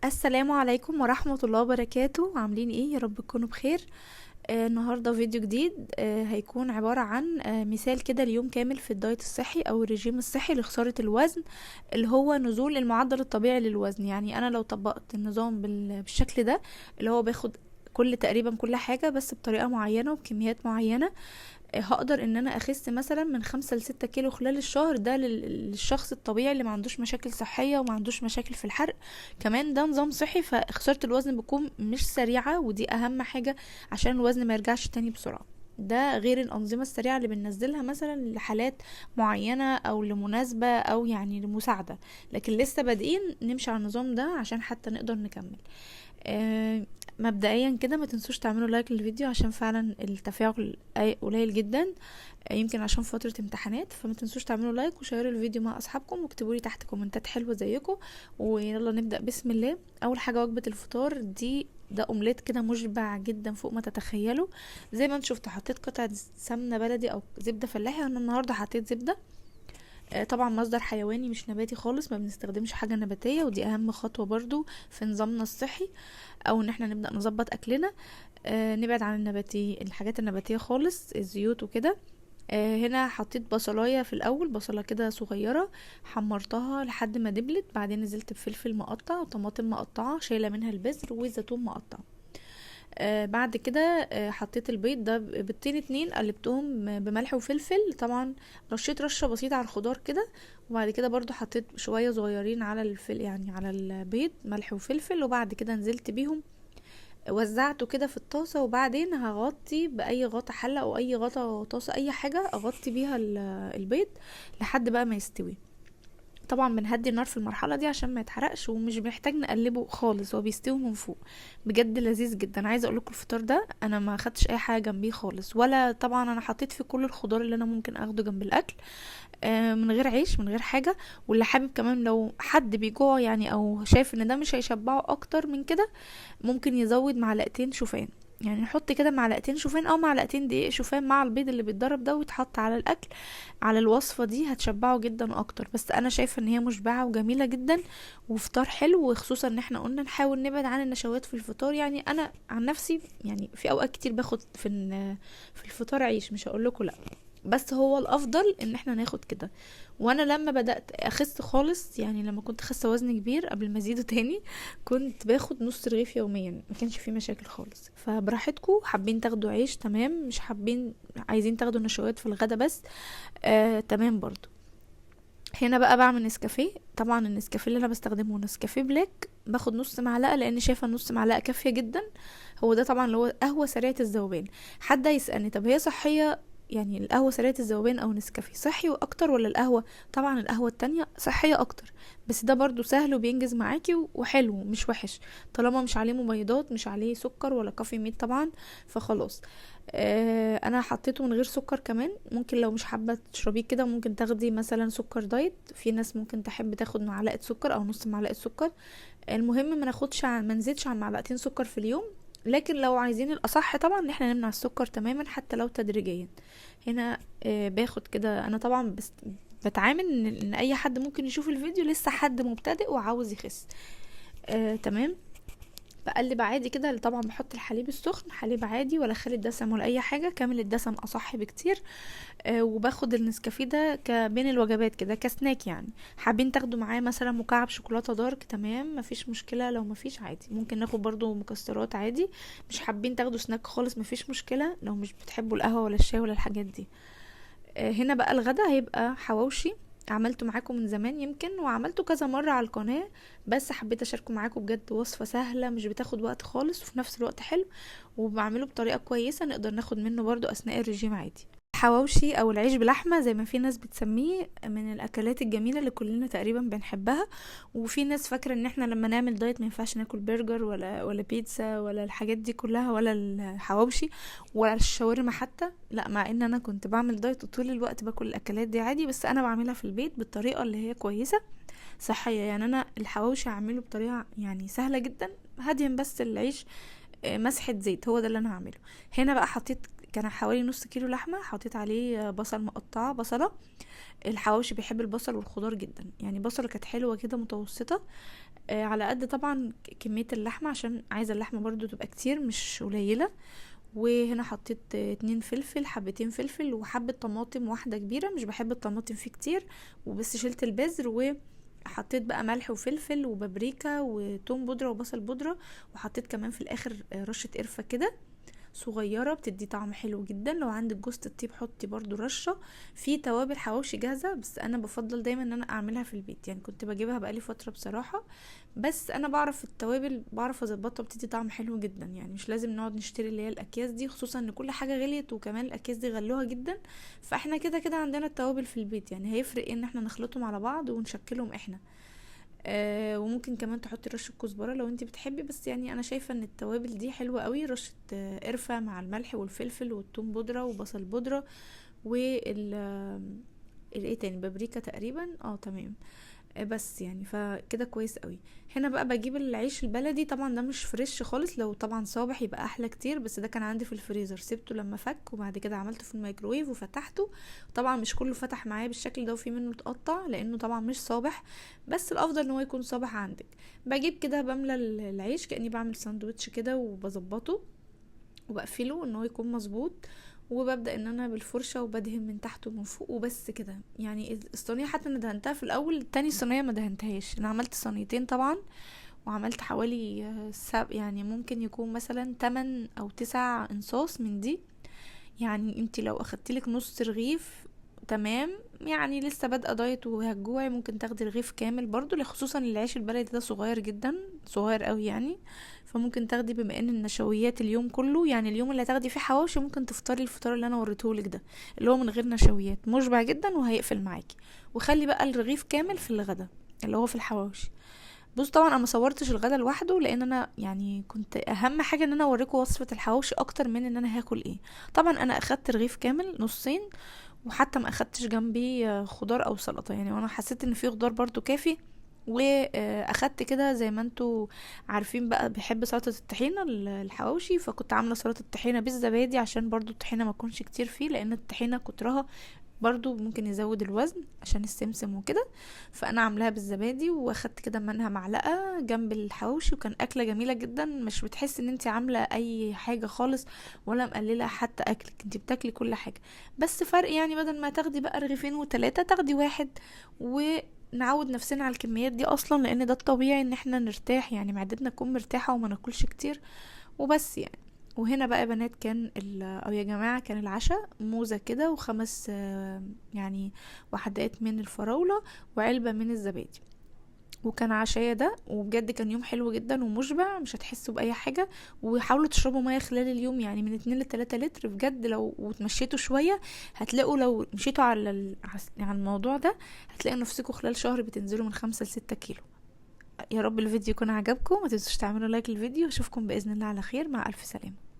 السلام عليكم ورحمة الله وبركاته. عاملين ايه؟ يا رب تكونوا بخير. النهاردة فيديو جديد هيكون عبارة عن مثال كده ليوم كامل في الدايت الصحي او الرجيم الصحي لخسارة الوزن، اللي هو نزول المعدل الطبيعي للوزن. يعني انا لو طبقت النظام بالشكل ده، اللي هو باخد تقريبا كل حاجة بس بطريقة معينة وبكميات معينة، هقدر ان انا اخس مثلا من 5 ل6 كيلو خلال الشهر. ده للشخص الطبيعي اللي ما عندوش مشاكل صحية وما عندوش مشاكل في الحرق. كمان ده نظام صحي، فخسارة الوزن بتكون مش سريعة، ودي اهم حاجة عشان الوزن ما يرجعش تاني بسرعة. ده غير الأنظمة السريعة اللي بننزلها مثلا لحالات معينة أو لمناسبة أو يعني لمساعدة، لكن لسه بادئين نمشي على النظام ده عشان حتى نقدر نكمل. مبدئيا كده ما تنسوش تعملوا لايك للفيديو عشان فعلا التفاعل قليل جدا، يمكن عشان فترة امتحانات. فما تنسوش تعملوا لايك وشيروا الفيديو مع اصحابكم واكتبوا لي تحت كومنتات حلوة زيكم. ويلا نبدأ بسم الله. اول حاجة وجبة الفطار دي، ده اومليت كده مشبع جدا فوق ما تتخيلوا. زي ما انتم شفتوا حطيت قطعة سمنة بلدي او زبدة فلاحي، انا النهاردة حطيت زبدة. طبعا مصدر حيواني مش نباتي خالص، ما بنستخدمش حاجة نباتية، ودي اهم خطوة برضو في نظامنا الصحي او ان احنا نبدأ نظبط اكلنا. نبعد عن الحاجات النباتية خالص، الزيوت وكده. هنا حطيت بصلاية في الاول، بصلة كده صغيرة، حمرتها لحد ما دبلت. بعدين نزلت بفلفل مقطع وطماطم مقطعة شايلة منها البذر وزيتون مقطع. بعد كده حطيت البيض ده، بيضتين اتنين قلبتهم بملح وفلفل طبعا. رشيت رشة بسيطة على الخضار كده، وبعد كده برضو حطيت شوية صغيرين على يعني على البيض ملح وفلفل. وبعد كده نزلت بيهم، وزعته كده في الطاسة، وبعدين هغطي بأي غطا حلة أو أي غطا طاسة، أي حاجة أغطي بيها البيض لحد بقى ما يستوي. طبعا بنهدي النار في المرحله دي عشان ما يتحرقش، ومش بنحتاج نقلبه خالص، هو بيستوي من فوق. بجد لذيذ جدا. عايزه اقول لكم الفطار ده انا ما خدتش اي حاجه جنبيه خالص، ولا طبعا انا حطيت فيه كل الخضار اللي انا ممكن اخده جنب الاكل، من غير عيش من غير حاجه. واللي حابب كمان لو حد بيجوع يعني او شايف ان ده مش هيشبعه اكتر من كده، ممكن يزود معلقتين شوفان. يعني نحط كده معلقتين شوفان او معلقتين دقيق شوفان مع البيض اللي بيتضرب ده، ويتحط على الاكل، على الوصفة دي هتشبعه جدا اكتر. بس انا شايفة ان هي مشبعة وجميلة جدا وفطار حلو، وخصوصا ان احنا قلنا نحاول نبعد عن النشويات في الفطار. يعني انا عن نفسي يعني في اوقات كتير باخد في الفطار عيش، مش هقول لكم لا، بس هو الافضل ان احنا ناخد كده. وانا لما بدات اخس خالص، يعني لما كنت خاسه وزن كبير قبل ما ازيده تاني، كنت باخد نص رغيف يوميا، ما كانش فيه مشاكل خالص. فبراحتكم، حابين تاخدوا عيش تمام، مش حابين عايزين تاخدوا نشويات في الغدا بس، تمام برضو. هنا بقى بعمل نسكافيه. طبعا النسكافيه اللي انا بستخدمه نسكافيه بلاك، باخد نص معلقه لان شايفه نص معلقه كافيه جدا. هو ده طبعا اللي هو قهوه سريعه الذوبان. حد هيسالني طب هي صحيه؟ يعني القهوه سريعه الذوبان او نسكافيه صحي اكتر ولا القهوه؟ طبعا القهوه التانية صحيه اكتر، بس ده برضو سهل وبينجز معاكي وحلو مش وحش، طالما مش عليه مبيضات، مش عليه سكر ولا كافي ميت طبعا. فخلاص، انا حطيته من غير سكر كمان. ممكن لو مش حابه تشربيه كده ممكن تاخدي مثلا سكر دايت، في ناس ممكن تحب تاخد معلقه سكر او نص معلقه سكر. المهم ما ناخدش ما نزيدش عن معلقتين سكر في اليوم. لكن لو عايزين الاصح طبعا ان احنا نمنع السكر تماما حتى لو تدريجيا. هنا باخد كده انا طبعا، بس بتعامل ان اي حد ممكن يشوف الفيديو لسه حد مبتدئ وعاوز يخس. تمام. بقلب عادي كده. طبعا بحط الحليب السخن، حليب عادي ولا خالي دسم ولا اي حاجه، كامل الدسم اصح بكتير. وباخد النسكافيه ده بين الوجبات كده كسناك. يعني حابين تاخدوا معاه مثلا مكعب شوكولاته دارك تمام، مفيش مشكله. لو مفيش عادي ممكن ناخد برضو مكسرات عادي. مش حابين تاخدوا سناك خالص مفيش مشكله، لو مش بتحبوا القهوه ولا الشاي ولا الحاجات دي. هنا بقى الغدا هيبقى حواوشي. عملته معاكم من زمان يمكن، وعملته كذا مرة على القناة، بس حبيت اشاركه معاكم. بجد وصفة سهلة مش بتاخد وقت خالص، وفي نفس الوقت حلو، وبعمله بطريقة كويسة نقدر ناخد منه برضو اثناء الرجيم عادي. الحواوشي او العيش بلحمة زي ما في ناس بتسميه، من الاكلات الجميلة اللي كلنا تقريبا بنحبها. وفي ناس فاكرة ان احنا لما نعمل دايت ما ينفعش ناكل برجر ولا بيتزا ولا الحاجات دي كلها ولا الحواوشي ولا الشاورما حتى. لا، مع ان انا كنت بعمل دايت وطول الوقت باكل الاكلات دي عادي، بس انا بعملها في البيت بالطريقة اللي هي كويسة صحية. يعني انا الحواوشي هعمله بطريقة يعني سهلة جدا، هدهن بس العيش مسحة زيت، هو ده اللي انا هعمله. هنا بقى حطيت، كان حوالي نص كيلو لحمة، حطيت عليه بصل مقطعة، بصلة. الحواوشي بيحب البصل والخضار جدا، يعني بصلة كانت حلوة كده متوسطة. على قد طبعا كمية اللحمة، عشان عايزة اللحمة برضو تبقى كتير مش قليلة. وهنا حطيت 2 فلفل، حبتين فلفل، وحبة طماطم واحدة كبيرة، مش بحب الطماطم فيه كتير، وبس شلت البذر. وحطيت بقى ملح وفلفل وبابريكا وتوم بودرة وبصل بودرة، وحطيت كمان في الاخر رشة قرفة كده صغيرة بتدي طعم حلو جدا. لو عندك جوز الطيب حطي برضو رشة. في توابل حواوشي جاهزة، بس انا بفضل دايما ان انا اعملها في البيت، يعني كنت بجيبها بقالي فترة بصراحة، بس انا بعرف التوابل بعرف اظبطها بتدي طعم حلو جدا. يعني مش لازم نقعد نشتري اللي هي الاكياس دي، خصوصا ان كل حاجة غليت وكمان الاكياس دي غلوها جدا. فاحنا كده كده عندنا التوابل في البيت، يعني هيفرق ايه ان احنا نخلطهم على بعض ونشكلهم احنا. وممكن كمان تحطي رشه كزبره لو انت بتحبي، بس يعني انا شايفه ان التوابل دي حلوه قوي. رشه قرفه مع الملح والفلفل والثوم بودره وبصل بودره وال ايه تاني، بابريكا تقريبا، تمام. بس يعني فكده كويس قوي. هنا بقى بجيب العيش البلدي، طبعا ده مش فريش خالص، لو طبعا صابح يبقى احلى كتير، بس ده كان عندي في الفريزر سيبته لما فك، وبعد كده عملته في الميكروويف وفتحته. طبعا مش كله فتح معايا بالشكل ده، وفي منه اتقطع لانه طبعا مش صابح، بس الافضل ان هو يكون صابح عندك. بجيب كده بملى العيش كاني بعمل ساندوتش كده، وبظبطه وبقفله ان هو يكون مظبوط، وببدأ ان انا بالفرشة وبدهن من تحت ومن فوق وبس كده. يعني الصينية حتى انا دهنتها في الاول، تاني صينية ما دهنتهاش. انا عملت صينيتين طبعا، وعملت حوالي يعني ممكن يكون مثلا 8 او 9 انصاص من دي. يعني انتي لو اخدتلك نص رغيف تمام، يعني لسه بادئه دايت وهتجوعي ممكن تاخدي رغيف كامل برضو، خصوصا العيش البلدي ده صغير جدا، صغير قوي يعني. فممكن تاخدي، بما ان النشويات اليوم كله، يعني اليوم اللي هتاخدي فيه حواوشي ممكن تفطري الفطار اللي انا وريتهولك ده، اللي هو من غير نشويات، مشبع جدا وهيقفل معاكي. وخلي بقى الرغيف كامل في الغدا اللي هو في الحواوشي. بص طبعا انا ما صورتش الغدا لوحده، لان انا يعني كنت اهم حاجه ان انا اوريكم وصفه الحواوشي اكتر من ان انا هاكل ايه. طبعا انا اخدت رغيف كامل نصين، وحتى ما اخدتش جنبي خضار او سلطه يعني، وانا حسيت ان في خضار برضو كافي. واخدت كده زي ما انتوا عارفين بقى بحب سلطه الطحينه الحواوشي، فكنت عامله سلطه الطحينه بالزبادي، عشان برضو الطحينه ما تكونش كتير فيه، لان الطحينه كترها برضو ممكن يزود الوزن عشان السمسم وكده. فانا عاملاها بالزبادي، واخدت كده منها معلقه جنب الحواوشي، وكان اكله جميله جدا. مش بتحس ان انت عامله اي حاجه خالص، ولا مقلله حتى اكلك، انت بتاكلي كل حاجه. بس فرق يعني، بدل ما تاخدي بقى رغيفين وثلاثه تاخدي واحد، ونعود نفسنا على الكميات دي اصلا، لان ده الطبيعي ان احنا نرتاح، يعني معدتنا تكون مرتاحه وما ناكلش كتير وبس يعني. وهنا بقى يا بنات كان او يا جماعة كان العشاء موزة كده، وخمس يعني وحدات من الفراولة، وعلبة من الزبادي. وكان عشايا ده، وبجد كان يوم حلو جدا ومشبع، مش هتحسوا بأي حاجة. وحاولوا تشربوا مية خلال اليوم، يعني من 2 ل3 لتر بجد، لو وتمشيتوا شوية هتلاقوا، لو مشيتوا على على الموضوع ده هتلاقوا نفسكم خلال شهر بتنزلوا من 5 ل6 كيلو. يا رب الفيديو يكون عجبكم، ما تنسوش تعملوا لايك للفيديو، اشوفكم بإذن الله على خير، مع ألف سلامة.